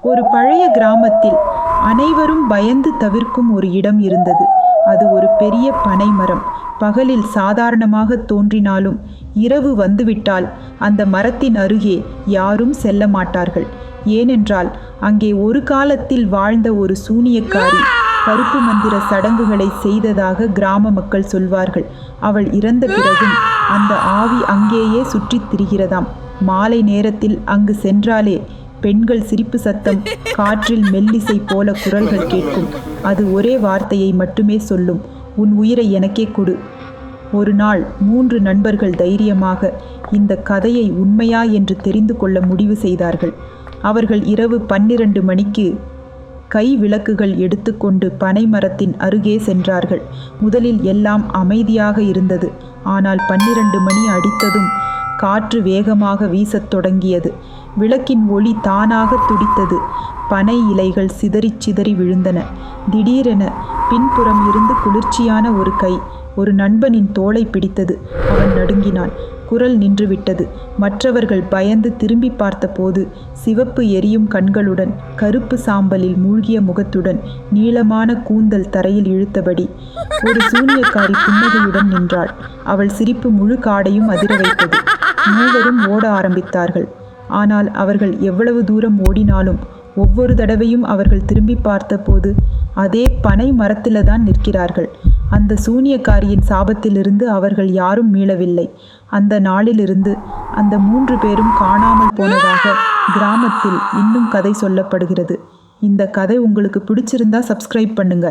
ஒரு பழைய கிராமத்தில் அனைவரும் பயந்து தவிர்க்கும் ஒரு இடம் இருந்தது. அது ஒரு பெரிய பனை மரம். பகலில் சாதாரணமாக தோன்றினாலும் இரவு வந்துவிட்டால் அந்த மரத்தின் அருகே யாரும் செல்ல மாட்டார்கள். ஏனென்றால் அங்கே ஒரு காலத்தில் வாழ்ந்த ஒரு சூனியக்காரி கருப்பு மந்திர சடங்குகளை செய்ததாக கிராம மக்கள் சொல்வார்கள். அவள் இறந்த பிறகும் அந்த ஆவி அங்கேயே சுற்றித் திரிகிறதாம். மாலை நேரத்தில் அங்கு சென்றாலே பெண்கள் சிரிப்பு சத்தம், காற்றில் மெல்லிசை போல குரல்கள் கேட்கும். அது ஒரே வார்த்தையை மட்டுமே சொல்லும், உன் உயிரை எனக்கே கொடு. ஒரு நாள் 3 நண்பர்கள் தைரியமாக இந்த கதையை உண்மையா என்று தெரிந்து கொள்ள முடிவு செய்தார்கள். அவர்கள் இரவு 12 மணிக்கு கை விளக்குகள் எடுத்துக்கொண்டு பனை மரத்தின் அருகே சென்றார்கள். முதலில் எல்லாம் அமைதியாக இருந்தது. ஆனால் 12 மணி அடித்ததும் காற்று வேகமாக வீசத் தொடங்கியது. விளக்கின் ஒளி தானாக துடித்தது. பனை இலைகள் சிதறி சிதறி விழுந்தன. திடீரென பின்புறம் இருந்து குளிர்ச்சியான ஒரு கை ஒரு நண்பனின் தோளை பிடித்தது. அவன் நடுங்கினான். குரல் நின்றுவிட்டது. மற்றவர்கள் பயந்து திரும்பி பார்த்தபோது சிவப்பு எரியும் கண்களுடன், கருப்பு சாம்பலில் மூழ்கிய முகத்துடன், நீளமான கூந்தல் தரையில் இழுத்தபடி ஒரு சூனியக்காரி புன்னகையுடன் நின்றாள். அவள் சிரிப்பு முழு காடையும் அதிர வைத்தது. மூவரும் ஓட ஆரம்பித்தார்கள். ஆனால் அவர்கள் எவ்வளவு தூரம் ஓடினாலும் ஒவ்வொரு தடவையும் அவர்கள் திரும்பி பார்த்தபோது அதே பனை மரத்தில்தான் நிற்கிறார்கள். அந்த சூனியக்காரியின் சாபத்திலிருந்து அவர்கள் யாரும் மீளவில்லை. அந்த நாளிலிருந்து அந்த 3 பேரும் காணாமல் போனதாக கிராமத்தில் இன்னும் கதை சொல்லப்படுகிறது. இந்த கதை உங்களுக்கு பிடிச்சிருந்தா சப்ஸ்கிரைப் பண்ணுங்க.